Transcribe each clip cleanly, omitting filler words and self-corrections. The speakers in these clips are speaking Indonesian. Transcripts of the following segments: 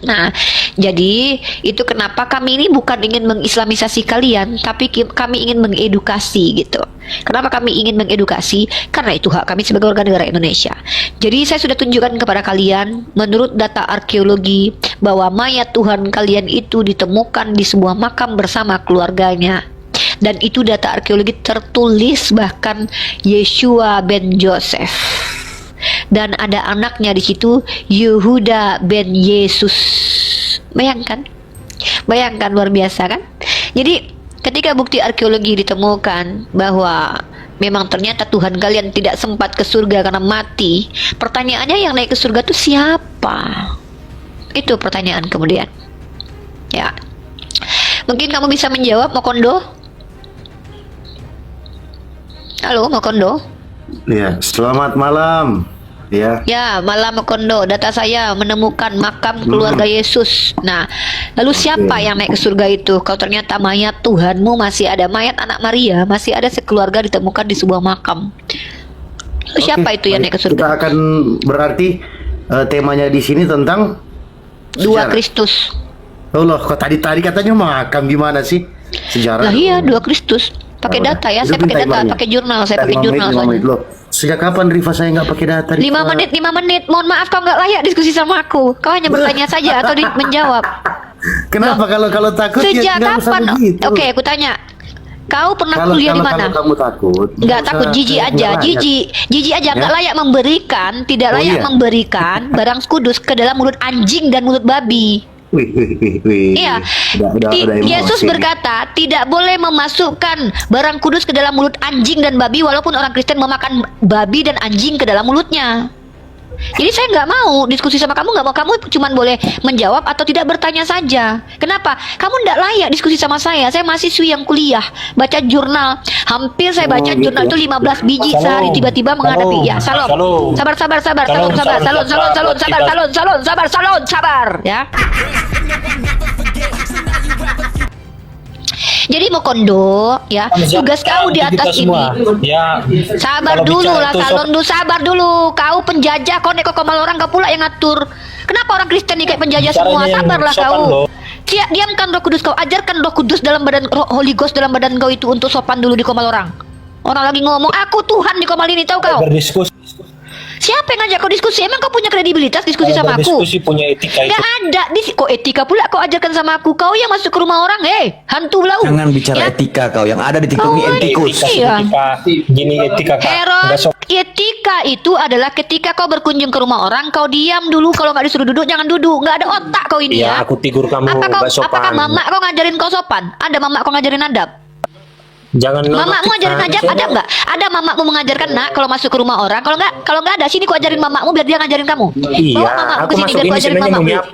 Nah, jadi itu kenapa kami ini bukan ingin mengislamisasi kalian, tapi kami ingin mengedukasi gitu. Kenapa kami ingin mengedukasi? Karena itu hak kami sebagai warga negara Indonesia. Jadi saya sudah tunjukkan kepada kalian, menurut data arkeologi, bahwa mayat Tuhan kalian itu ditemukan di sebuah makam bersama keluarganya. Dan itu data arkeologi tertulis, bahkan Yeshua ben Joseph. Dan ada anaknya di situ, Yehuda ben Yesus. Bayangkan luar biasa kan? Jadi ketika bukti arkeologi ditemukan bahwa memang ternyata Tuhan kalian tidak sempat ke surga karena mati, pertanyaannya yang naik ke surga itu siapa? Itu pertanyaan kemudian. Ya, mungkin kamu bisa menjawab, Mokondo. Halo, Mokondo. Ya, selamat malam. Ya, malam Mokondo. Data saya menemukan makam keluarga Yesus. Nah, lalu siapa yang naik ke surga itu? Kalau ternyata mayat Tuhanmu masih ada, mayat anak Maria masih ada sekeluarga ditemukan di sebuah makam. Lalu siapa itu yang naik ke surga? Kita akan berarti temanya di sini tentang Dua Kristus. Oh loh, kok tadi katanya makam, gimana sih sejarah? Lah iya, dua Kristus. Pakai data ya, saya pakai data, pakai jurnal, saya pakai jurnal soalnya. Loh, sejak kapan Riva saya nggak pakai data? 5 menit. Mohon maaf, kau nggak layak diskusi sama aku. Kau hanya bertanya saja atau menjawab. Kenapa kalau takut? Sejak ya, kapan? Oke, aku tanya. Kau pernah kuliah di mana? Kalau kamu takut, nggak takut, jijik aja, jijik aja, nggak layak memberikan, tidak layak memberikan barang kudus ke dalam mulut anjing dan mulut babi. Wih. Iya. Udah Yesus berkata tidak boleh memasukkan barang kudus ke dalam mulut anjing dan babi, walaupun orang Kristen memakan babi dan anjing ke dalam mulutnya. Jadi saya nggak mau diskusi sama kamu, nggak mau. Kamu cuma boleh menjawab atau tidak, bertanya saja. Kenapa? Kamu nggak layak diskusi sama saya. Saya mahasiswi yang kuliah, baca jurnal. Hampir saya baca jurnal itu 15 biji sehari, tiba-tiba menghadapi ya. Sabar. Ya. Jadi Mokondo, ya, tugas kau di atas ini. Ya. Sabar dulu lah, sabar dulu. Kau penjajah, kau nek komal orang, kau pula yang ngatur. Kenapa orang Kristen nih kayak penjajah semua? Sabarlah kau. Diamkan Roh Kudus kau, ajarkan Roh Kudus dalam badan, Holy Ghost dalam badan kau itu untuk sopan dulu di komal orang. Orang lagi ngomong, aku Tuhan di komal ini, tahu kau? Berdiskusi. Siapa yang ngajak kau diskusi? Emang kau punya kredibilitas diskusi sama aku? Diskusi punya etika itu. Gak ada. Kok etika pula kau ajarkan sama aku? Kau yang masuk ke rumah orang, hantu belau. Jangan bicara etika kau. Yang ada di TikTok ini etikus. Gini etika kak. Heron, etika itu adalah ketika kau berkunjung ke rumah orang, kau diam dulu. Kalau nggak disuruh duduk, jangan duduk. Nggak ada otak kau ini ya. Aku tigur kamu. Apakah mamak kau ngajarin kau sopan? Ada mamak kau ngajarin adab? Jangan. Mamakmu ngajarin adab nggak? Ada mamakmu mengajarkan nak kalau masuk ke rumah orang? Kalau nggak ada, sini ku ajarin mamakmu biar dia ngajarin kamu. Iya. Aku masuk ini sebenarnya nggak.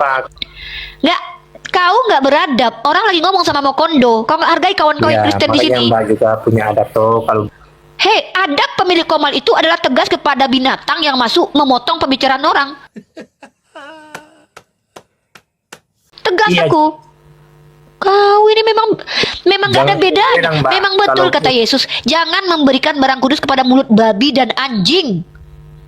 Kau nggak beradab. Orang lagi ngomong sama Mokondo. Kau nggak hargai kawan kau yang Kristen di sini. Mbak juga punya adab tuh kalau. Hei, adab pemilik komal itu adalah tegas kepada binatang yang masuk memotong pembicaraan orang. Tegas iya. Aku. Kau ini memang gak ada bedanya. Memang betul kata Yesus, jangan memberikan barang kudus kepada mulut babi dan anjing.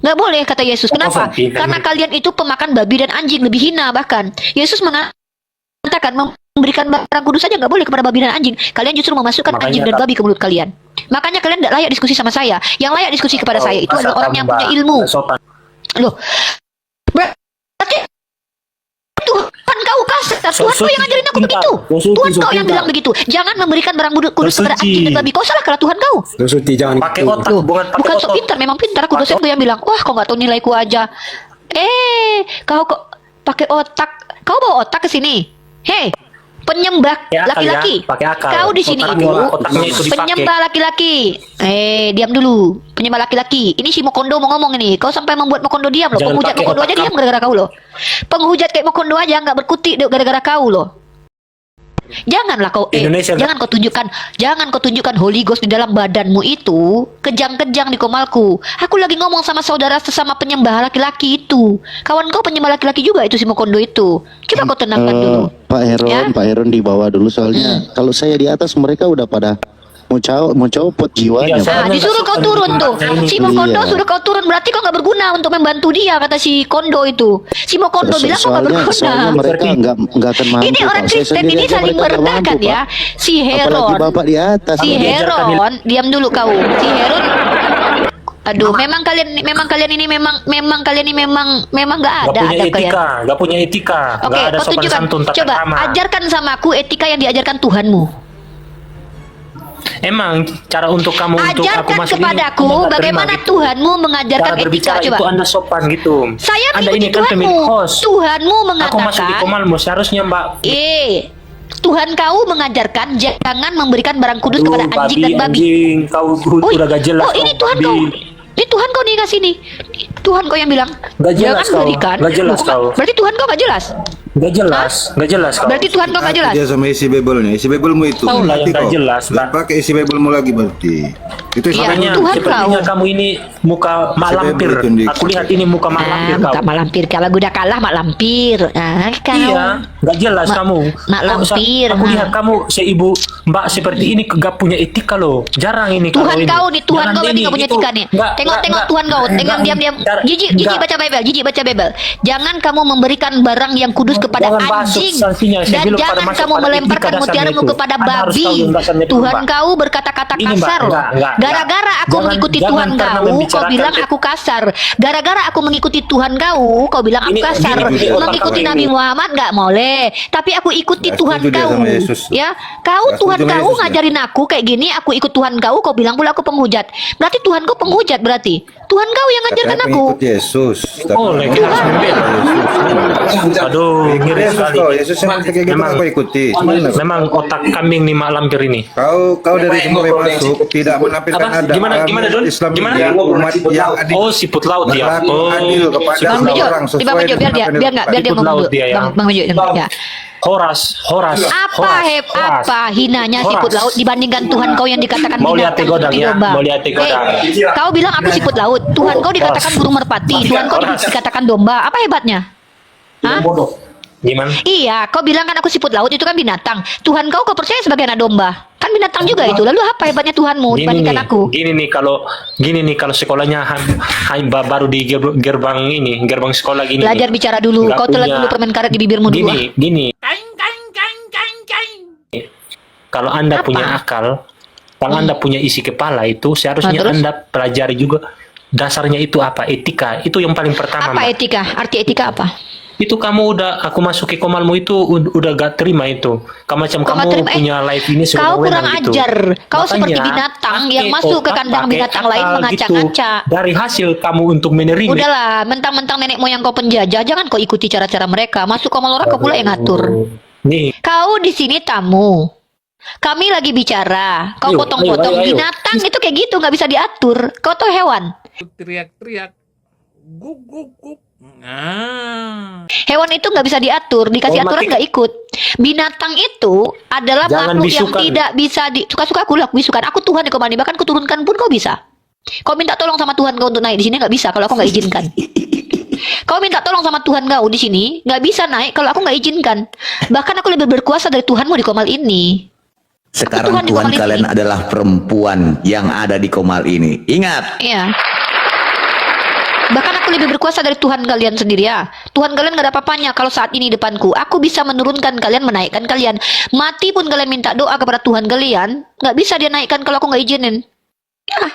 Nggak boleh kata Yesus. Kenapa? Karena kalian itu pemakan babi dan anjing, lebih hina bahkan. Yesus mengatakan memberikan barang kudus saja nggak boleh kepada babi dan anjing. Kalian justru memasukkan anjing dan babi ke mulut kalian. Makanya kalian tidak layak diskusi sama saya. Yang layak diskusi kepada saya itu adalah orang yang punya ilmu. Loh, berarti Tuhan kau kasar, Tuhan kau yang ngajarin aku begitu. Tuhan kau yang bilang begitu. Jangan memberikan barang kudus kepada anjing dan babi. Kau salah karena Tuhan kau. Jangan pakai otak, bukan sok pintar, memang pintar. Aku dosen tuh yang bilang, wah kau nggak tahu nilaiku aja. Kau kok pakai otak? Kau bawa otak ke sini? Hei, penyembah laki-laki. Kau di sini itu penyembah laki-laki. Diam dulu. Penyembah laki-laki. Ini si Mokondo mau ngomong ini. Kau sampai membuat Mokondo diam loh. Penghujat Mokondo aja diam gara-gara kau loh. Penghujat kayak Mokondo aja nggak berkutik gara-gara kau loh. Janganlah kau jangan kau tunjukkan Holy Ghost di dalam badanmu itu kejang-kejang di komalku. Aku lagi ngomong sama saudara sesama penyembah laki-laki itu. Kawan kau penyembah laki-laki juga itu si Mokondo itu. Coba kau tenangkan dulu. Pak Heron, ya? Pak Heron dibawa dulu soalnya kalau saya di atas mereka udah pada mau copot jiwanya. Iya, Ah, disuruh kau turun tuh. Si Mokondo Iya. suruh kau turun, berarti kau nggak berguna untuk membantu dia, kata si Kondo itu. Si Mokondo bilang kau nggak berguna. soalnya mereka nggak akan mampu. Ini orang Pak. Saya Kristen sendiri ini aja saling mereka nggak merendahkan mampu, ya. Pak. Si Apalagi Heron, bapak di atas. si Pak. Heron, diam dulu kau. Si Heron, aduh, memang kalian ini memang kalian ini memang nggak Gak ada punya kalian. etika, gak punya etika, Oke, gak ada kau sopan tunjukkan. santun tata Coba krama. ajarkan sama aku etika yang diajarkan Tuhanmu. Emang cara untuk kamu untuk aku Ajarkan masuk kepadaku ini, Anda nggak bagaimana terima gitu. Tuhanmu mengajarkan Cara etika. berbicara Coba. itu Anda sopan gitu. Saya Anda mengikuti ini kan pemilik Tuhanmu. host. Tuhanmu Aku masuk di mengatakan, komalmu seharusnya Mbak. Tuhan kau mengajarkan jangan memberikan barang kudus Aduh, kepada anjing dan babi. anjing, kau udah gak jelas. Oh, ini kau, Tuhan babi. kau. Ini Tuhan kau nih kasih nih. Tuhan kau yang bilang Gak jelas jangan kau. berikan. Gak jelas Loh, kau. Berarti Tuhan kau gak jelas. Gak jelas, gak jelas kau. Berarti Tuhan kau gak jelas. Dia sama isi Bible-nya. Isi Bible-mu itu. Tahu lah yang Nanti gak kau jelas, Pak. pakai isi Bible-mu lagi berarti. Itu Iya, Makanya Tuhan sepertinya kau. kamu ini muka mak Saya lampir. bertunjuk. Aku lihat ini muka mak lampir kau. Muka mak lampir. Kalau udah kalah mak lampir. Nah, kau. Iya, gak jelas Mak- kamu. mak lampir, Aku nah. lihat kamu seibu mbak seperti ini gak punya etika loh. Jarang ini Tuhan kalau ini. kau nih, Tuhan Jangan kau berarti ini, gak punya itu. etika nih. Nggak, Tengok nggak. Tuhan kau, tengok Nggak. diam. Jar- Jijik nggak. baca Bible, jijik baca Bible. Jangan kamu memberikan barang yang kudus kepada Jangan bahas anjing substansinya. Saya dan bilang pada jangan masuk kamu pada melemparkan etika dasarnya mutiaramu itu. kepada Anda harus babi. tahu yang dasarnya itu, Tuhan Mbak. kau berkata-kata Ini, Mbak, kasar loh. enggak. Gara-gara aku Jangan- mengikuti jangan Tuhan pernah kau, kau membicarakan bilang aku kasar. Gara-gara aku mengikuti Tuhan kau bilang aku Ini- kasar. ini otak Mengikuti kamu Nabi ini. Muhammad nggak boleh. Tapi aku ikuti Nggak Tuhan setuju dia kau. sama Yesus. Ya, kau Nggak Tuhan setuju sama kau Yesus, ya. ngajarin aku kayak gini, aku ikut Tuhan kau bilang pula aku penghujat. Berarti Tuhan kau penghujat berarti. Tuhan kau yang ngajarkan Katanya aku. pengikut Yesus. Boleh, kita harus membela. Aduh, ngeri Yesus sekali. kau, Yesus yang kayak gitu Memang- kau ikuti. Gimana kau? Memang otak kambing nih mak lampir ini. Kau dari mulai masuk tidak menampilkan Apa? ada Gimana, Don? Islam Gimana? ini umat yang adil. Oh, siput laut dia. Berlaku Oh, adil kepada siput Bang semua Bejo, orang di Bang sesuai Bejo biar dia dengan biar nggak biar dia Ikut ngomong laut dulu. dia, ya. Bang Bejo ya. Horas. Apa hinanya siput laut dibandingkan Tuhan kau yang dikatakan Mau lihat binatang godang seperti ya? domba? Mau lihat godang. Kau bilang aku siput laut. Tuhan kau dikatakan burung merpati. Tuhan kau dikatakan domba. Apa hebatnya? Hah? Gimana? Iya, kau bilang kan aku siput laut itu kan binatang. Tuhan kau percaya sebagai anak domba. Kan binatang juga itu. Lalu apa hebatnya Tuhanmu dibandingkan aku? Gini nih kalau sekolahnya baru di gerbang sekolah gini. Belajar nih. bicara dulu. Nggak Kau telan punya- dulu permen karet di bibirmu dulu. ah. Gini. Kalau Anda Apa? punya akal, kalau Anda punya isi kepala itu seharusnya Nah, terus? Anda pelajari juga dasarnya itu apa? Etika. Itu yang paling pertama, Apa Mbak. etika? Arti etika apa? Itu kamu aku masuki komalmu itu udah gak terima itu. Macam Kau kamu nggak terima, punya live ini Kau sewenang-wenang kurang gitu. ajar. Kau Makanya, seperti binatang yang pakai masuk ke otak, kandang pakai binatang lain akal mengaca-ngaca. gitu. Dari hasil kamu untuk menerima. Udahlah, mentang-mentang nenek moyang kau penjajah, jangan kau ikuti cara-cara mereka. Masuk komal orang kau pula yang ngatur. Nih, Kau di sini tamu. Kami lagi bicara. Kau Ayo, potong-potong ayo. binatang itu kayak gitu nggak bisa diatur. Kau tuh hewan. teriak-teriak guk guk guk. Nah, Hewan itu nggak bisa diatur, dikasih Hormati- aturan nggak ikut. Binatang itu adalah Jangan makhluk yang bisukan. tidak bisa suka-suka aku lah bisukan. Aku Tuhan di komandi, bahkan kuturunkan pun kau bisa. Kau minta tolong sama Tuhan kau untuk naik di sini nggak bisa kalau aku nggak izinkan. Kau minta tolong sama Tuhan kau di sini nggak bisa naik kalau aku nggak izinkan. Bahkan aku lebih berkuasa dari Tuhanmu di komal ini. Sekarang Tuhan di Tuhan komal kalian ini. adalah perempuan yang ada di komal ini. Ingat, Iya. Bahkan aku lebih berkuasa dari Tuhan kalian sendiri ya. Tuhan kalian gak ada apa-apanya kalau saat ini depanku. Aku bisa menurunkan kalian, menaikkan kalian. Mati pun kalian minta doa kepada Tuhan kalian, gak bisa dia naikkan kalau aku gak izinin. Ya,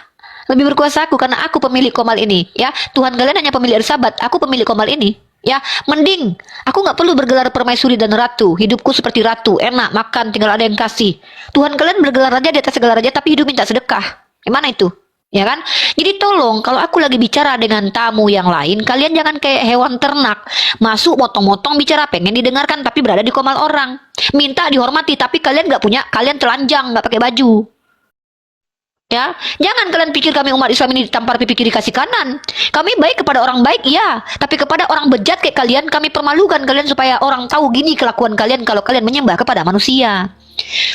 lebih berkuasa aku karena aku pemilik komal ini. Ya, Tuhan kalian hanya pemilik sahabat. Aku pemilik komal ini. Ya, mending aku nggak perlu bergelar permaisuri dan ratu. Hidupku seperti ratu, enak makan, tinggal ada yang kasih. Tuhan kalian bergelar raja di atas segala raja, tapi hidup minta sedekah. Gimana itu? Ya kan? Jadi tolong kalau aku lagi bicara dengan tamu yang lain, kalian jangan kayak hewan ternak. Masuk motong-motong bicara, pengen didengarkan tapi berada di komal orang. Minta dihormati tapi kalian nggak punya, kalian telanjang, nggak pakai baju. Ya, jangan kalian pikir kami umat Islam ini ditampar pipi kiri kasih kanan. Kami baik kepada orang baik, iya. Tapi kepada orang bejat kayak kalian, kami permalukan kalian supaya orang tahu gini kelakuan kalian kalau kalian menyembah kepada manusia.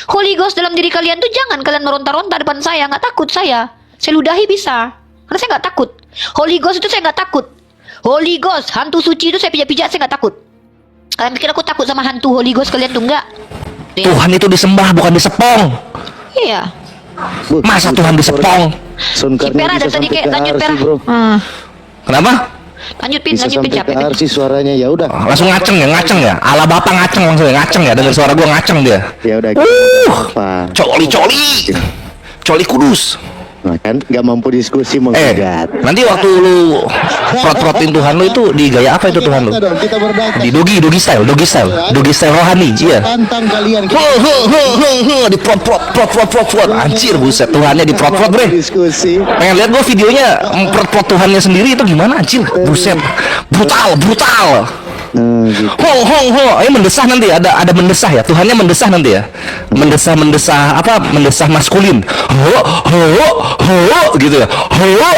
Holy Ghost dalam diri kalian tuh jangan kalian meronta-ronta depan saya, nggak takut saya. Saya ludahi bisa, karena saya nggak takut. Holy Ghost itu saya nggak takut. Holy Ghost, hantu suci itu saya pijak-pijak, saya nggak takut. Kalian pikir aku takut sama hantu Holy Ghost kalian tuh enggak? Ya. Tuhan itu disembah bukan disepong. Iya. Masa Tuhan disepong? Si Pera dari tadi kayak lanjut Pera. Kenapa? Lanjut Pin capek Pin. sih suaranya ya udah. Langsung ngaceng ya. Ala bapak ngaceng langsung ngaceng ya. Dengar suara gua ngaceng dia. Ya udah. Apa? Coli kudus. Nah, kan nggak mampu diskusi menggugat. Nanti waktu lu prot-protin Tuhan lu itu di gaya apa itu Tuhan lu? Kita berdagang. Di dogi style rohani, iya. Tantang kalian. Di prot. Anjir buset, Tuhannya di prot bre. Diskusi. Pengen lihat gua videonya prot Tuhannya sendiri itu gimana anjir. Buset, brutal. Gitu. Ini mendesah nanti ada mendesah ya. Tuhannya mendesah nanti ya. Mendesah apa? Mendesah maskulin. Gitu ya.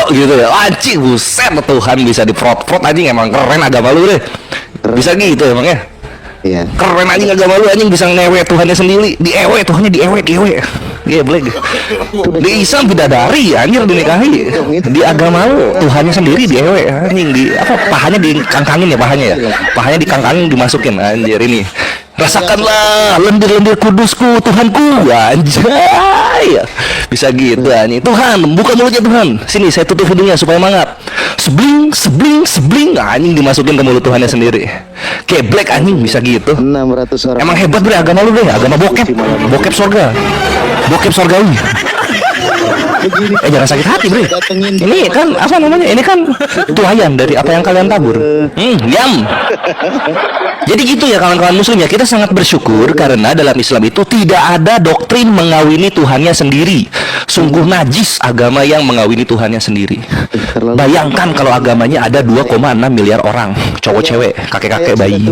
Gitu ya. Anjing buset, Tuhan bisa diprot-prot anjing, emang keren agama lu deh. Bisa gitu emang ya. Iya. Keren anjing agama lu anjing, bisa ngewe Tuhannya sendiri. Tuhannya diewe. Geblek. Di Islam bidadari anjir dinikahi. Di agama lu Tuhannya sendiri diewe anjing, di apa pahanya dikangkangin ya pahanya dikangkangin dimasukin anjir ini. Rasakanlah lendir-lendir kudusku Tuhanku anjay. Bisa gitu anjing. Tuhan buka mulutnya Tuhan. Sini saya tutup hidungnya supaya mangap. Sebling anjing dimasukin ke mulut Tuhannya sendiri. Geblek anjing bisa gitu. 600 orang. Emang hebat bre agama lu bre, agama bokep surga. Bokep surgawi. Jangan sakit hati bre. Ini kan apa namanya? Ini kan tuayan dari apa yang kalian tabur. Yam. Jadi gitu ya kawan-kawan muslim ya, kita sangat bersyukur karena dalam Islam itu tidak ada doktrin mengawini Tuhannya sendiri. Sungguh najis agama yang mengawini Tuhannya sendiri. Bayangkan kalau agamanya ada 2,6 miliar orang, cowok cewek, kakek-kakek bayi.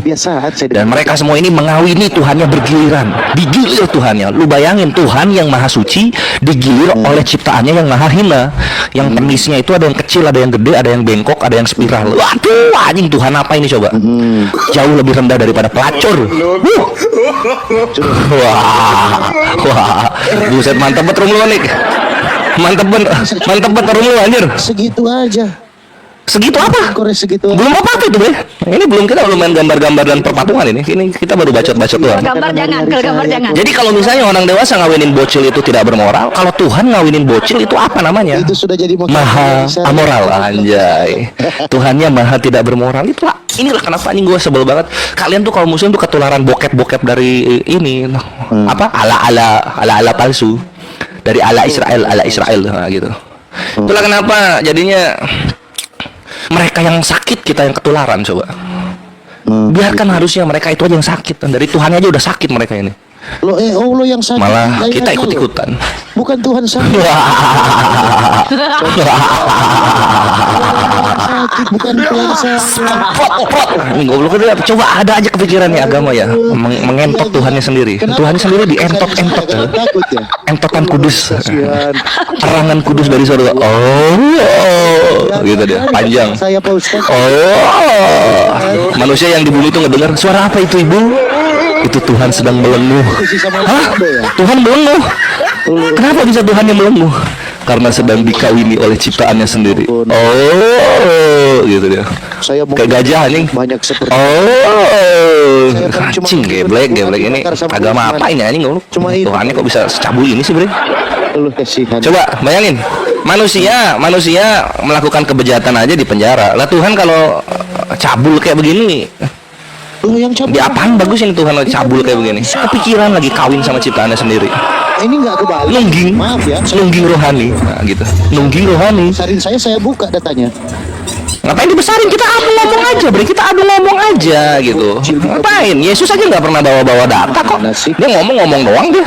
Dan mereka semua ini mengawini Tuhannya bergiliran, digilir Tuhannya. Lu bayangin Tuhan yang maha suci digilir oleh ciptaannya yang maha hina. Yang penisnya itu ada yang kecil, ada yang gede, ada yang bengkok, ada yang spiral. Waduh, anjing Tuhan apa ini coba? Jauh lebih rendah daripada pelacur. Wah, buset mantep banget rum lu nih. Mantep banget rum lu anjir. Segitu aja. Segitu apa? Segitu. Belum apa itu bre. Ini belum, kita belum main gambar-gambar dan perpatungan ini. Ini kita baru bacot-bacot doang. Gambar jangan. Jadi kalau misalnya orang dewasa ngawinin bocil itu tidak bermoral, kalau Tuhan ngawinin bocil itu apa namanya? Itu sudah jadi maha amoral anjay. Tuhannya maha tidak bermoral. Inilah kenapa anjing gue sebel banget. Kalian tuh kalau muslim tuh ketularan bokep dari ini apa? Ala palsu. Dari ala Israel nah, gitu. Itulah kenapa jadinya mereka yang sakit, kita yang ketularan coba. Biarkan harusnya mereka itu aja yang sakit. Dari Tuhannya aja udah sakit mereka ini. Lo yang sakit. Malah kita ikut-ikutan. Bukan Tuhan sakit. Bukan Tuhan sakit. Goblok udah coba ada aja kepikiran nih agama ya, mengentot Tuhannya sendiri. Tuhannya sendiri dientot. Takut ya. Entotan kudus. Terangan kudus dari surga. Gitu dia, panjang. Saya Pak Ustaz. Manusia yang dibunuh itu ngedengar suara apa itu ibu? Itu Tuhan sedang melenguh. Hah? Tuhan melenguh? Kenapa bisa Tuhan yang melenguh? Karena sedang dikawini oleh ciptaannya sendiri. Gitu dia. Kayak gajah anjing. Banyak seperti. Anjing geblek ini agama apa ini anjing goblok? Tuhannya kok bisa secabul ini sih bre? Coba bayangin, manusia melakukan kebejahatan aja di penjara. Lah Tuhan kalau cabul kayak begini, diapain bagus ini Tuhan cabul kayak begini? Kepikiran lagi kawin sama ciptaannya sendiri. Ini nggak kebalik. Nungging, maaf ya. Nungging rohani, nah, gitu. Nungging rohani. Sarin saya buka datanya. Ngapain dibesarin? Kita adu ngomong aja, bre. Kita adu ngomong aja gitu. Ngapain? Yesus aja nggak pernah bawa data kok. Dia ngomong doang dia.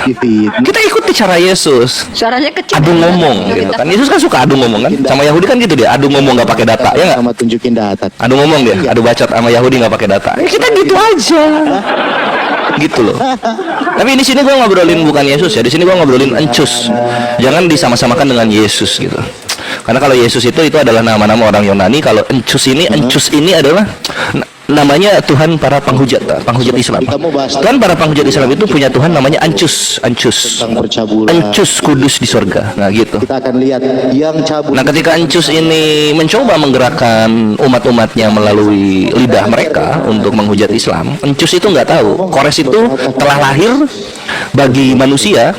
Kita ikuti cara Yesus. Suaranya kecil. Adu ngomong gitu kan. Yesus kan suka adu ngomong kan. Sama Yahudi kan gitu dia. Adu ngomong nggak pakai data, ya nggak? Sama tunjukin data. Adu ngomong dia. Adu bacot sama Yahudi nggak pakai data. Kita gitu aja. Gitu loh. Tapi di sini gua ngobrolin bukan Yesus ya. Di sini gua ngobrolin encus. Jangan disama-samakan dengan Yesus gitu. Karena kalau Yesus itu adalah nama-nama orang Yunani. Kalau encus ini adalah namanya Tuhan para penghujat Islam. Tuhan para penghujat Islam itu punya Tuhan namanya Ancus kudus di surga. Nah gitu. Kita akan lihat yang cabul. Nah ketika Ancus ini mencoba menggerakkan umat-umatnya melalui lidah mereka untuk menghujat Islam, Ancus itu nggak tahu Kores itu telah lahir bagi manusia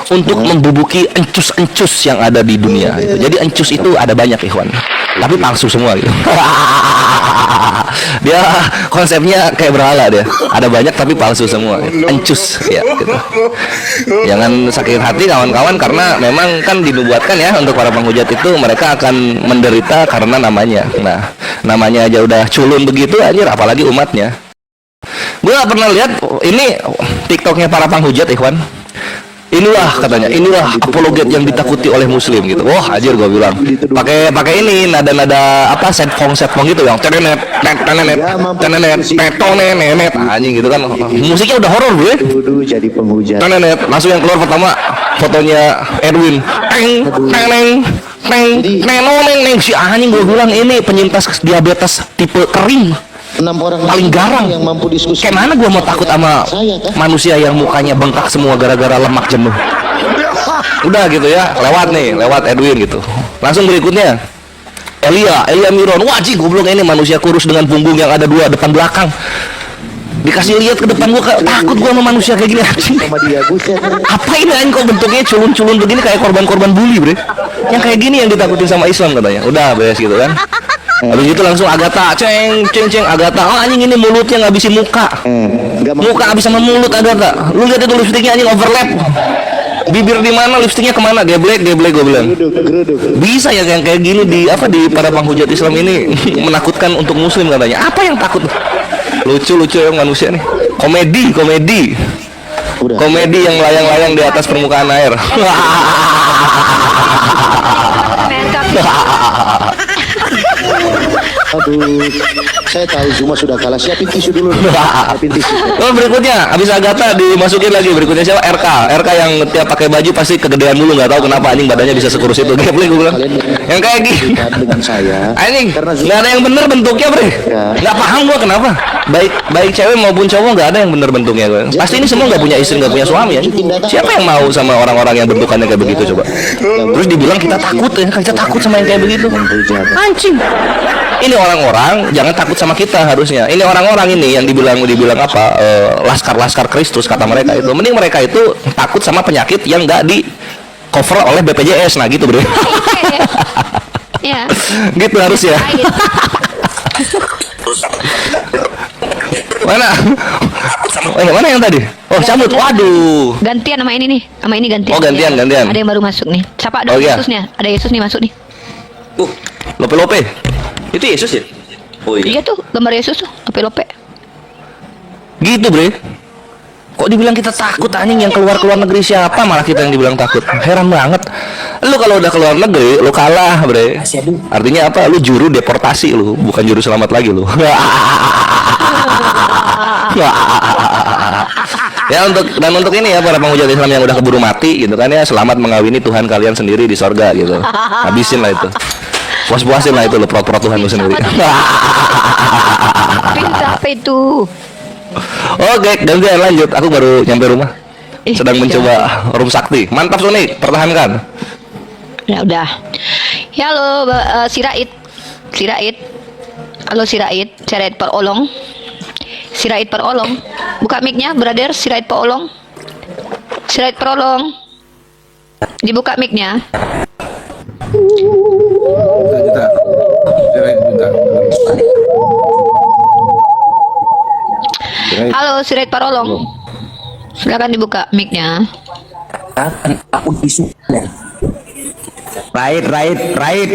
untuk membubuki encus-encus yang ada di dunia gitu. Jadi encus itu ada banyak ikhwan, tapi palsu semua gitu. Dia konsepnya kayak berhala dia. Ada banyak tapi palsu semua. Encus ya gitu. Jangan sakit hati kawan-kawan, karena memang kan dinubuatkan ya untuk para penghujat itu mereka akan menderita karena namanya. Nah, namanya aja udah culun begitu anjir, apalagi umatnya. Gue pernah lihat ini TikToknya para penghujat ikhwan. Inilah katanya, inilah apologet yang ditakuti oleh muslim gitu. Wah, anjir gue bilang. Pakai ini nada-nada apa setfong gitu yang tenenet anjing gitu kan. Musiknya udah horor gue. Dulu jadi penghujat. Tenenet, langsung yang keluar pertama fotonya Edwin. Neng si anjing, gue bilang ini penyintas diabetes tipe kering. 6 orang Paling garang. yang mampu diskusi. Kayak mana gua mau takut sama Saya, kan? manusia yang mukanya bengkak semua gara-gara lemak jenuh. Udah gitu ya, lewat Edwin gitu. Langsung berikutnya Elia Miron. Wah, goblok ini manusia kurus dengan punggung yang ada 2 depan belakang. Dikasih lihat ke depan gua, takut gua sama manusia kayak gini anjing. Sama dia, buset. Apa ini anjing, kok bentuknya culun-culun begini kayak korban-korban bully, Bre. Yang kayak gini yang ditakutin sama Islam katanya. Udah beres gitu kan. Habis itu langsung Agatha, ceng Agatha. Oh anjing, ini mulutnya ngabisin muka. Muka habis sama mulut Agatha. Lu lihat itu lipstiknya anjing overlap. Bibir di mana, lipstiknya kemana? Geblek gue bilang. Bisa ya yang kayak gini di para penghujat Islam ini menakutkan untuk muslim katanya. Apa yang takut? Lucu yang manusia nih. Komedi. Komedi yang layang-layang di atas permukaan air. Aduh, saya tahu Zuma sudah kalah. Siapin tisu dulu. Siapin tisu. Oh, berikutnya habis Agatha dimasukin lagi. Berikutnya siapa? RK yang tiap pakai baju pasti kegedean dulu, nggak tahu kenapa anjing badannya bisa sekurus itu. Geblek gue bilang. Yang kayak gini. Dengan saya. Anjing, Karena nggak ada yang bener bentuknya, Bre. Ya. Nggak paham gua kenapa. Baik cewek maupun cowok nggak ada yang bener bentuknya gue. Pasti ini semua nggak punya istri, nggak punya suami ya. Siapa yang mau sama orang-orang yang bentukannya kayak begitu coba? Terus dibilang kita takut sama yang kayak begitu. Anjing. Ini orang-orang jangan takut sama kita harusnya. Ini orang-orang ini yang dibilang apa? Laskar Kristus kata mereka itu. Mending mereka itu takut sama penyakit yang nggak di cover oleh BPJS. Nah gitu, Bre. Ya. Gitu harusnya. Mana? Mana yang tadi? Oh, cabut. Waduh. Gantian sama ini nih. Sama ini gantian. Oh, gantian. Ada yang baru masuk nih. Siapa ada iya. Yesusnya? Ada Yesus nih masuk nih. Lope. Itu Yesus ya? Oh Iya tuh, gambar Yesus tuh, lope-lope. Gitu, Bre. Kok dibilang kita takut anjing, yang keluar negeri siapa malah kita yang dibilang takut. Heran banget. Lu kalau udah keluar negeri, lu kalah, Bre. Artinya apa? Lu juru deportasi lu, bukan juru selamat lagi lu. Ya untuk ini ya para penghujat Islam yang udah keburu mati gitu kan ya, selamat mengawini Tuhan kalian sendiri di sorga gitu. Habisin lah itu. Puas-puasin lah itu lo pura-pura Tuhan lu sendiri. Pinta apa itu? Oke, gantian lanjut. Aku baru nyampe rumah. Sedang mencoba room sakti. Mantap Sonic, pertahankan. Ya udah. Ya halo Sirait. Halo Sirait perolong. Sirait perolong. Buka mic-nya, brother. Sirait perolong. Dibuka mic-nya. Halo Sirait Parolong. Silakan dibuka mic-nya. Aku disuruh. Right.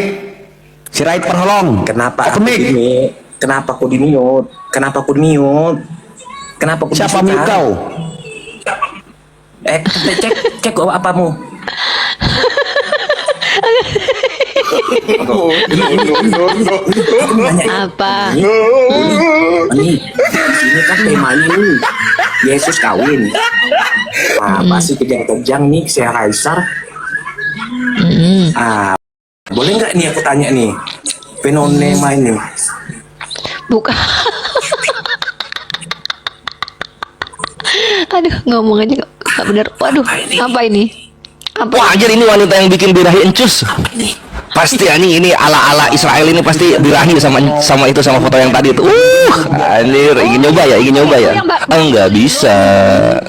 Sirait Perholong. Kenapa aku di Kenapa aku di-mute? Kenapa aku Siapa mute kau? Cek apamu? Apa? Ini kan temanya nih. Yesus kawin. Pasti kejang-kejang nih si Kaisar. Boleh nggak nih aku tanya nih? Penonema ini. Buka. Aduh, ngomong aja nggak bener. Waduh, apa ini? Wah, anjir ini wanita yang bikin birahi encus. Pasti anjing ini ala-ala Israel ini pasti birahi sama itu sama foto yang tadi itu. Anjir, ingin nyoba ya? Enggak bisa.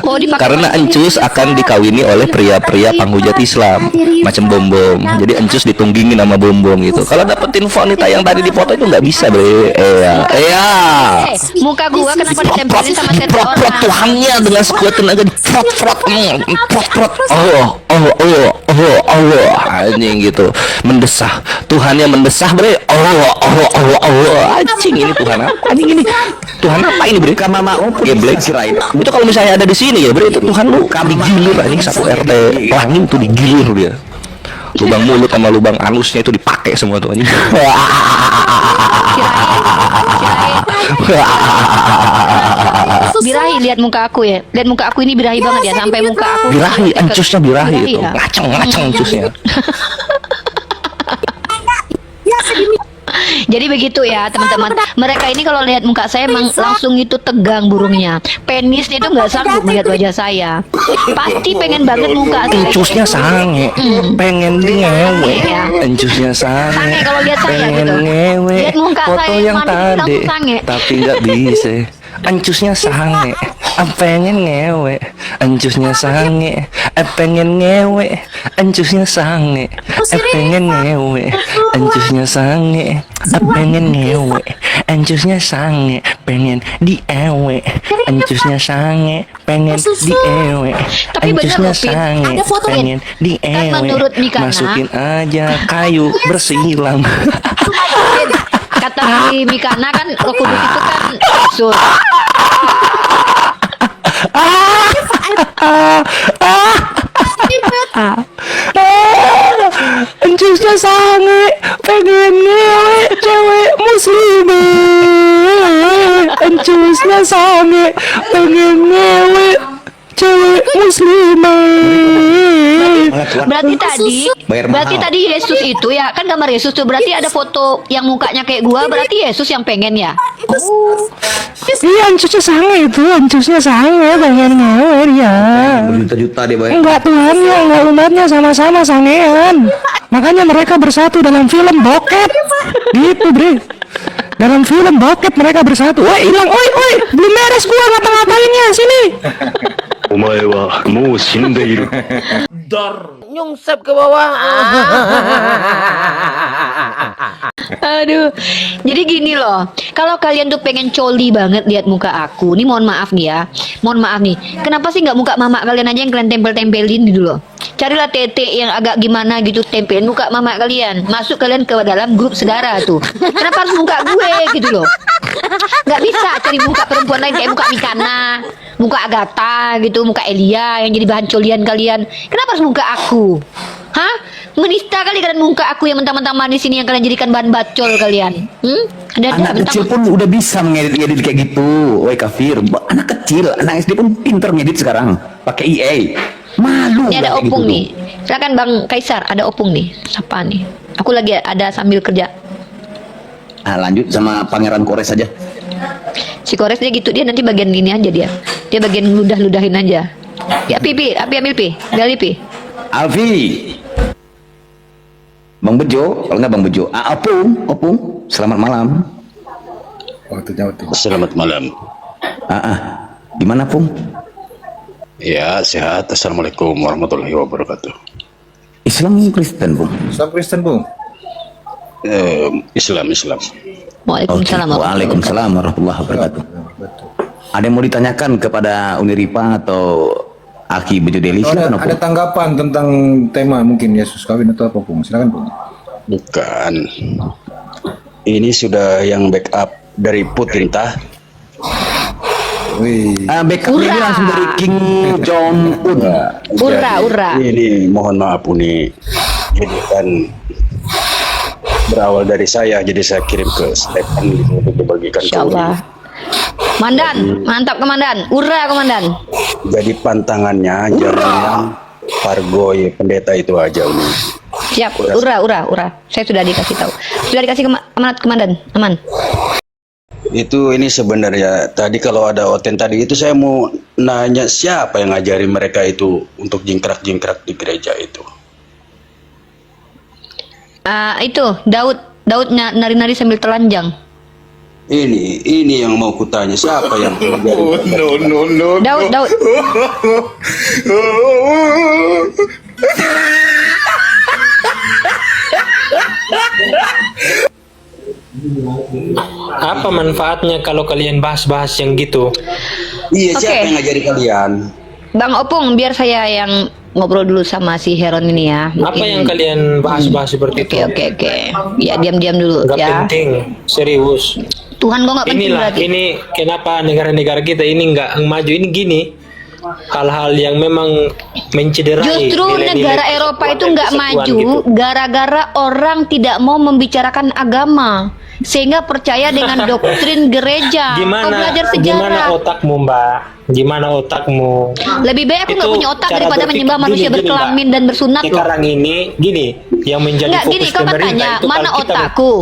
Oh, dipakai Karena lagi. Encus akan dikawini oleh pria-pria penghujat Islam, macam bom-bom. Jadi Encus ditunggingin sama bom-bom gitu. Kalau dapetin wanita yang tadi di foto itu nggak bisa, Bre. Iya. Muka gua kenapa ditempelin sama set Prot orang? Tuhannya dengan sekuat tenaga prot Allah anjing gitu mendesah Tuhannya mendesah bre Allah anjing ini Tuhan apa anjing ini Tuhan apa ini bre Karena mau geblek Sirait. itu kalau misalnya ada di sini ya bre itu Tuhan lu digilir anjing satu RT langit tuh digilir dia lubang mulut sama lubang anusnya itu dipakai semua tuh anjing Birahi, lihat muka aku ya. Lihat muka aku ini birahi banget ya, sampai muka aku birahi Encusnya birahi itu ya. ngaceng Encusnya. Jadi begitu ya teman-teman. Mereka ini kalau lihat muka saya emang langsung itu tegang burungnya. Penisnya itu nggak sanggup melihat wajah saya. Pasti pengen banget muka saya. Encusnya sange, pengen ngewe. Ya. Encusnya sange, Sange kalau lihat saya pengen gitu. ngewe. Lihat muka Foto saya yang manis, tadi, langsung sange. tapi nggak bisa. Encusnya sange, pengen ngewe. Encusnya sange, pengen ngewe. Encusnya sange, pengen ngewe. Encusnya sange, pengen ngewe. Encusnya sange, pengen diewe. Encusnya sange, pengen diewe. Tapi bener Encusnya loh, Pin. sange, Ada foto, Pin. pengen diewe. Kan menurut Mikana- Masukin aja kayu bersilang. Kata si Mikana kan Roh Kudus itu kan absurd. Encusnya sange, pengen ngewe cewek muslimah. Encusnya sange, pengen ngewe cewek muslimah. Berarti tadi Yesus itu ya kan gambar Yesus tuh berarti ada foto yang mukanya kayak gua berarti Yesus yang pengen ya. Iya, Encusnya sange itu, Encusnya sange, pengen ngewe dia. Berjuta-juta dia bayar. Enggak Tuhannya, enggak umatnya sama-sama sangean. Makanya mereka bersatu dalam film bokep. Gitu, Bre. Dalam film bokep mereka bersatu. Woi, hilang, oi, belum beres gua ngapa-ngapainnya, sini. Nyungsep ke bawah. Aduh. Jadi gini loh, kalau kalian tuh pengen coli banget lihat muka aku, nih mohon maaf nih ya, mohon maaf nih. Kenapa sih nggak muka mama kalian aja yang kalian tempel-tempelin gitu loh? Carilah tete yang agak gimana gitu, tempelin muka mama kalian. Masuk kalian ke dalam grup saudara tuh. Kenapa harus muka gue gitu loh? Nggak bisa cari muka perempuan lain kayak muka Mikana, muka Agatha gitu, muka Elia yang jadi bahan colian kalian. Kenapa harus muka aku? Hah? Menista kali kalian muka aku yang mentang-mentang manis ini yang kalian jadikan bahan bacol kalian. Anak kecil pun udah bisa mengedit-ngedit kayak gitu. Woi kafir, anak kecil, anak SD pun pinter ngedit sekarang. Pakai EA. Malu. Ini ada nggak kayak opung gitu nih. Silakan Bang Kaisar, ada opung nih. Siapa nih? Aku lagi ada sambil kerja. tuh. Lanjut sama Pangeran Kores aja. Si Kores dia gitu, dia nanti bagian ini aja dia. Dia bagian ludah-ludahin aja. Ya Pi, ambil Pi. Gali Pi. Alfi. Bang Bejo, kalau nggak Bang Bejo. Opung. Selamat malam. Waktunya waktu. Selamat malam. Gimana, Pung? Ya, sehat. Assalamualaikum warahmatullahi wabarakatuh. Islam Kristen, Pung. Islam Kristen, Bung. Islam. Waalaikumsalam. Waalaikumsalam warahmatullahi wabarakatuh. Ada yang mau ditanyakan kepada Uniripa atau Aki Bejo Deli? Silakan, Ada Opung. tanggapan tentang tema mungkin Yesus kawin atau apa, Bung? Silakan, Bung. Bukan. Ini sudah yang backup dari Putin tah. Wih. Backupnya ini langsung dari King Jong Un. Ura. Ini mohon maaf ini. Jadi kan berawal dari saya, jadi saya kirim ke Stefan gitu untuk dibagikan ke Insyaallah. Komandan, mantap Komandan. Ura Komandan. Jadi pantangannya jangan yang Pargoy pendeta itu aja ini. Siap. Ura. Saya sudah dikasih tahu. Sudah dikasih amanat Komandan. Aman. Itu ini sebenarnya tadi kalau ada Oten tadi itu saya mau nanya siapa yang ngajarin mereka itu untuk jingkrak-jingkrak di gereja itu. Itu Daud nari-nari sambil telanjang. Ini yang mau kutanya, siapa yang Daud. Apa manfaatnya kalau kalian bahas-bahas yang gitu? Iya, siapa Oke. yang ngajari kalian? Bang Opung, biar saya yang ngobrol dulu sama si Heron ini ya. Apa yang kalian bahas-bahas seperti itu? Oke. Ya, diam-diam dulu Gak ya. penting, serius. Tuhan gua nggak penting Inilah, berarti. ini kenapa negara-negara kita ini nggak maju ini gini. Hal-hal yang memang mencederai Justru nilai-nilai negara Eropa itu nggak persatuan maju gitu. gara-gara orang tidak mau membicarakan agama sehingga percaya dengan doktrin gereja. Kau belajar Gimana sejarah. otakmu, Mbak? Gimana otakmu? Lebih baik aku nggak Itu punya otak cara daripada berpikir- menyembah manusia gini, berkelamin Mbak. dan bersunat loh. Sekarang ini gini, yang menjadi Enggak fokus gini, kau kan pemerintah tanya itu mana kalau kita otakku?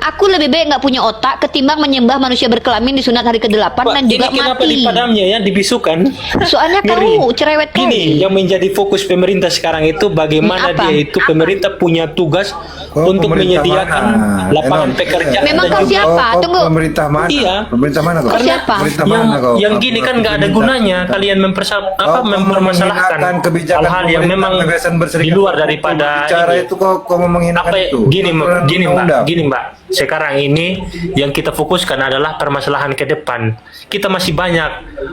Aku lebih baik nggak punya otak ketimbang menyembah manusia berkelamin di sunat hari ke-8 Pak, dan ini juga kenapa mati. dipadamnya ya dibisukan? Soalnya Ngeri. kau cerewet kau. Gini, yang menjadi fokus pemerintah sekarang itu bagaimana Apa? dia itu pemerintah punya tugas Oh, untuk pemerintah menyediakan mana? lapangan Enon. pekerjaan. Memang dan kau juga- siapa? Tunggu. Pemerintah mana? Iya. Pemerintah mana kau? Kau siapa? Pemerintah yang, mana kau? yang gini kan nggak ada gunanya kalian mempermasalahkan menghinakan kebijakan hal-hal yang pemerintah memang kebebasan di berserikat. luar daripada Bicara ini. itu kau mau menghinakan Apa itu. gini Aturan Mbak, undang-undang. sekarang ini yang kita fokuskan adalah permasalahan ke depan. Kita masih banyak,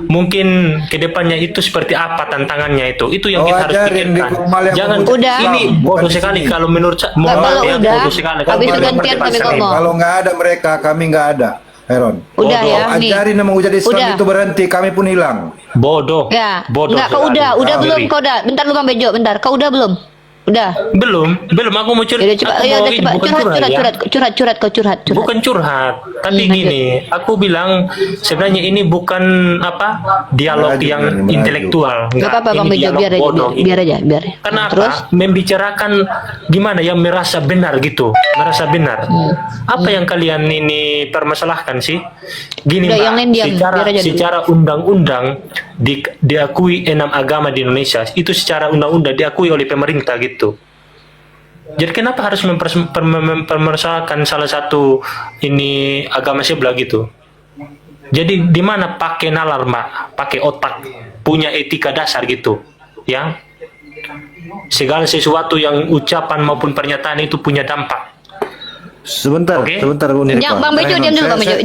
mungkin ke depannya itu seperti apa tantangannya itu yang Oh, kita harus ajarin di pikirkan. formal yang Jangan membuat Udah. ini Islam, bodoh bukan di sekali sini. kalau menurut Nggak, mohon kalau maaf ya, udah, bodoh sekali habis kalau itu kalian gantian kami berdebat ngomong. Kalau nggak ada mereka, kami nggak ada. Heron. Udah Bodoh. ya, nih. Ajarin nama menjadi Islam Udah. itu berhenti, kami pun hilang. bodoh. Ya, Bodoh. enggak, kau sekali. udah belum Ngeri. kau udah. Bentar lu Bang Bejo, bentar. Kau udah belum? Udah. Belum aku mau curhat. Yaudah, coba, Aku ya mau udah ini, coba bukan curhat, kau curhat. Bukan curhat, tapi lanjut. gini, aku bilang sebenarnya ini bukan apa dialog Merajuk, yang merajuk. intelektual. Gak apa-apa Bang ini Bejo, dialog biar aja, bodoh. biar aja. Kenapa? Terus? Membicarakan gimana yang merasa benar gitu, merasa benar. Apa yang kalian ini permasalahkan sih? Gini Udah, Mbak, yang lain diam, biar aja dulu. secara undang-undang diakui 6 agama di Indonesia, itu secara undang-undang diakui oleh pemerintah gitu. Jadi kenapa harus mempermasalahkan salah satu ini agama sebelah gitu? Jadi di mana pakai nalar Mbak, pakai otak, punya etika dasar gitu, ya? Segala sesuatu yang ucapan maupun pernyataan itu punya dampak. Sebentar, Oke. sebentar Bu Nirpa. Jangan Bang Bejo, diam dulu Bang Bejo.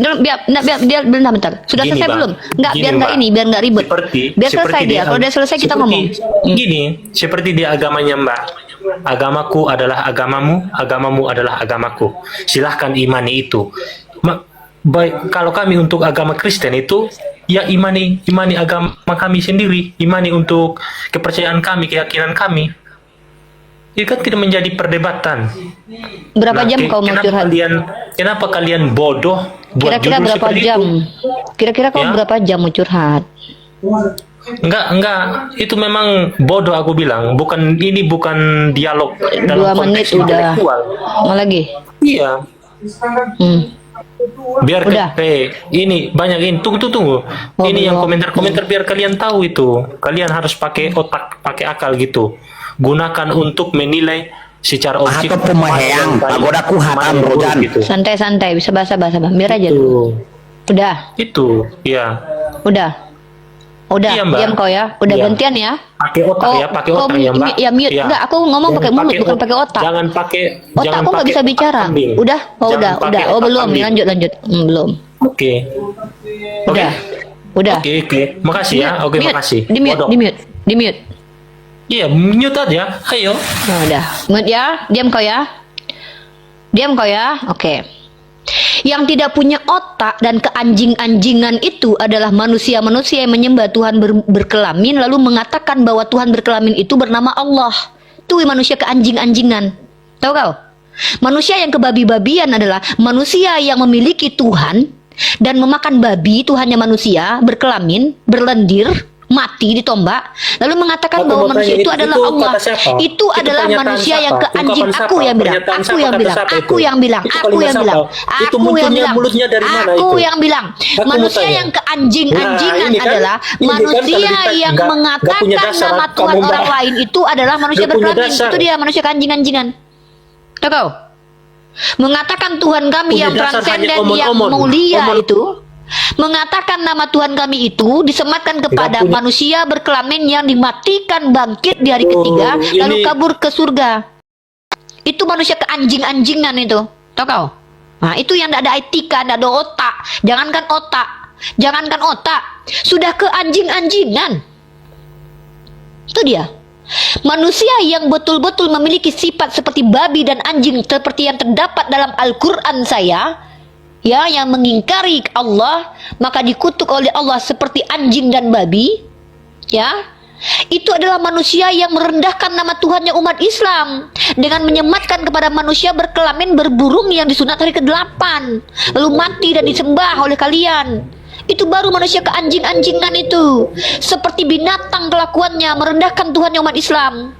Biar bentar. Sudah Gini, selesai Bang. belum? Enggak, Gini, biar enggak Mbak. ini, biar enggak ribet. Biar selesai dia. Kalau udah selesai kita ngomong. Gini, seperti di agamanya Mbak. Agamaku adalah agamamu, agamamu adalah agamaku. Silahkan imani itu. Baik, kalau kami untuk agama Kristen itu ya imani agama kami sendiri, imani untuk kepercayaan kami, keyakinan kami. Itu kan tidak menjadi perdebatan. Berapa jam kau mau curhat? Kenapa kalian bodoh buat Kira-kira judul berapa seperti jam? itu? Kira-kira kau Ya. berapa jam mau curhat? Enggak, itu memang bodoh aku bilang. Ini bukan dialog 2 dalam menit konteks udah. intelektual. Mau lagi? Iya, Hmm. biar Udah. ini banyak ini tunggu. Oh, Ini yang belum. komentar-komentar biar kalian tahu itu. Kalian harus pakai otak, pakai akal gitu. Gunakan untuk menilai secara objektif. Atau pemahayang, pagodaku hatam rojan. gitu. Santai-santai, bisa bahasa-bahasa Bang. Biar aja dulu. Udah, Itu, ya. udah. Udah, Iya, Mbak. diam kau ya. Udah Iya. gantian ya. Pakai otak ya, pakai kau otak ya, Mbak. Ya mute. Iya. Enggak, aku ngomong pakai mulut bukan pakai otak. Jangan pakai Otakku nggak bisa bicara. kambing. Udah, oh Jangan udah. pakai Oh otak belum, kambing. lanjut. Belum. Oke. Udah. Udah. Oke. Makasih ya. Oke, Mute. makasih. Di mute, Bodoh. di mute. Iya, mute aja. Ayo. Nah, udah. Mute ya. Diam kau ya. Oke. Yang tidak punya otak dan keanjing-anjingan itu adalah manusia-manusia yang menyembah Tuhan berkelamin lalu mengatakan bahwa Tuhan berkelamin itu bernama Allah. Tuh manusia keanjing-anjingan. Tahu kau? Manusia yang kebabi-babian adalah manusia yang memiliki Tuhan dan memakan babi, Tuhannya manusia, berkelamin, berlendir, mati ditombak, lalu mengatakan Aku bahwa mau manusia tanya, itu adalah itu Allah. kata siapa? Itu Itu adalah pernyataan manusia yang siapa? keanjing. Ungkapan Aku siapa? yang bilang. Pernyataan Aku siapa? yang Kata bilang. siapa Aku itu? yang bilang. Itu Aku kalimat yang siapa? bilang. Itu Aku yang munculnya bilang. mulutnya dari mana Aku itu? yang bilang. Aku mau Manusia tanya. yang keanjing-anjingan Nah, ini kan- adalah ini kan manusia kalau kita yang nggak punya mengatakan dasar, nama kamu Tuhan orang nggak- lain itu adalah manusia nggak punya berkelamin. dasar. Itu dia manusia keanjing-anjingan. Tahu kau? mengatakan Tuhan kami Punya yang dasar transenden, hanya yang omong-omong. mulia Omong. itu, mengatakan nama Tuhan kami itu disematkan kepada punya- manusia berkelamin yang dimatikan bangkit di hari ketiga, lalu ini- kabur ke surga. Itu manusia keanjing-anjingan itu, tau kau? Nah, itu yang tidak ada etika, tidak ada otak. Jangankan otak, sudah keanjing-anjingan. Itu dia. Manusia yang betul-betul memiliki sifat seperti babi dan anjing seperti yang terdapat dalam Al-Quran saya, ya, yang mengingkari Allah, maka dikutuk oleh Allah seperti anjing dan babi, ya. Itu adalah manusia yang merendahkan nama Tuhannya umat Islam dengan menyematkan kepada manusia berkelamin berburung yang disunat hari ke-8 lalu mati dan disembah oleh kalian. Itu baru manusia keanjing-anjingan itu, seperti binatang kelakuannya, merendahkan Tuhannya umat Islam.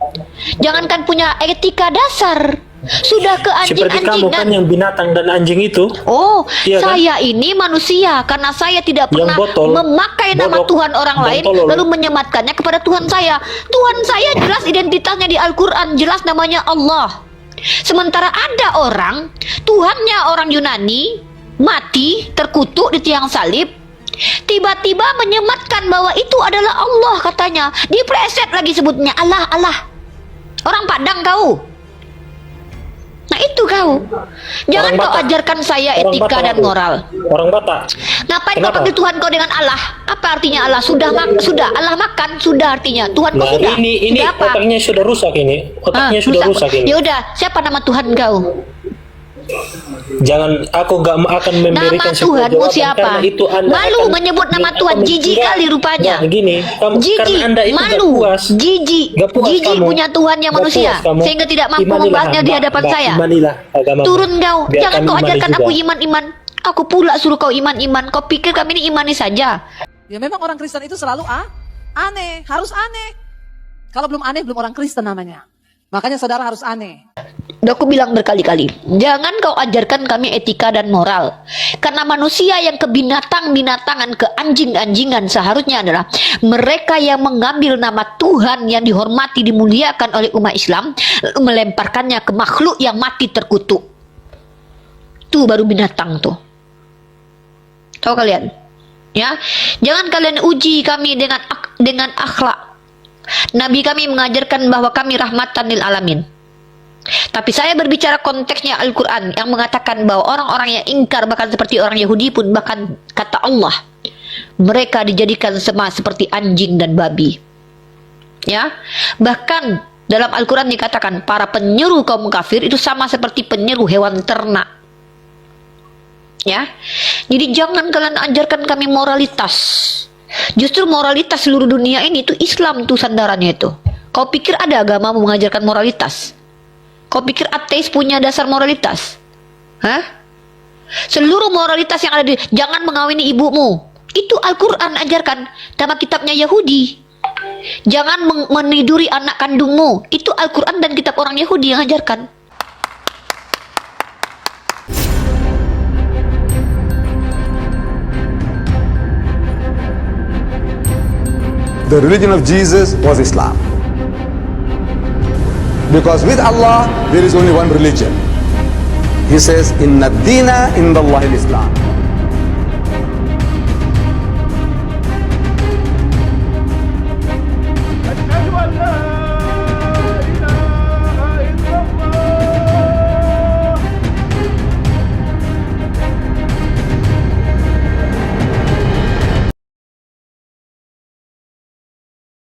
Jangankan punya etika dasar, sudah Seperti kamu kan keanjing-anjingan. yang binatang dan anjing itu. Oh, Iya kan? saya ini manusia karena saya tidak Yang pernah botol, memakai nama bodoh, Tuhan orang dan lain tolol. lalu menyematkannya kepada Tuhan saya. Tuhan saya jelas identitasnya di Al-Quran, jelas namanya Allah. Sementara ada orang, Tuhannya orang Yunani, mati, terkutuk di tiang salib, tiba-tiba menyematkan bahwa itu adalah Allah katanya. Dipreset lagi sebutnya Allah, Allah. Orang Padang kau. Nah itu kau. Jangan Orang kau Batak. ajarkan saya Orang etika Batak dan aku. moral. Orang Batak. Ngapain kau Kenapa? panggil Tuhan kau dengan Allah? Apa artinya Allah? Sudah Allah makan, sudah artinya Tuhan kau Nah, sudah. ini Sudah apa? otaknya sudah rusak ini. Otaknya sudah rusak ini. Ya udah, siapa nama Tuhan kau? Jangan, aku gak akan memberikan Nama sebuah Tuhanmu jawaban siapa? karena itu Anda Malu akan- menyebut nama akan Tuhan, jijik enggak. kali rupanya. Nah, gini, karena Jijik, Anda itu gak malu, puas. jijik, Gak puas jijik kamu. punya Tuhan yang Gak manusia, puas kamu. sehingga tidak mampu Imanilah, membahasnya di Mbak, hadapan Mbak, saya. imanilah agamamu. Turun kau, Biar jangan kami kau imani ajarkan juga. aku iman-iman. Aku pula suruh kau iman-iman. Kau pikir kami ini imani saja? Ya memang orang Kristen itu selalu aneh, harus aneh. Kalau belum aneh, belum orang Kristen namanya. Makanya saudara harus aneh. Udah aku bilang berkali-kali, jangan kau ajarkan kami etika dan moral. Karena manusia yang kebinatang-binatangan, keanjing-anjingan seharusnya adalah mereka yang mengambil nama Tuhan yang dihormati, dimuliakan oleh umat Islam, lalu melemparkannya ke makhluk yang mati terkutuk. Itu baru binatang tuh. Tahu kalian? Ya, jangan kalian uji kami dengan akhlak. Nabi kami mengajarkan bahwa kami rahmatan lil alamin. Tapi saya berbicara konteksnya Al-Quran yang mengatakan bahwa orang-orang yang ingkar, bahkan seperti orang Yahudi pun, bahkan kata Allah, mereka dijadikan sama seperti anjing dan babi. Ya, bahkan dalam Al-Quran dikatakan para penyeru kaum kafir itu sama seperti penyeru hewan ternak. Ya, jadi jangan kalian ajarkan kami moralitas. Justru moralitas seluruh dunia ini itu Islam tuh sandarannya itu. Kau pikir ada agama mengajarkan moralitas? Kau pikir ateis punya dasar moralitas? Hah? Seluruh moralitas yang ada di jangan mengawini ibumu. Itu Al-Quran ajarkan. Nama kitabnya Yahudi. Jangan meniduri anak kandungmu. Itu Al-Quran dan kitab orang Yahudi yang ajarkan. The religion of Jesus was Islam. Because with Allah, there is only one religion. He says, Inna dina indallahi al-Islam.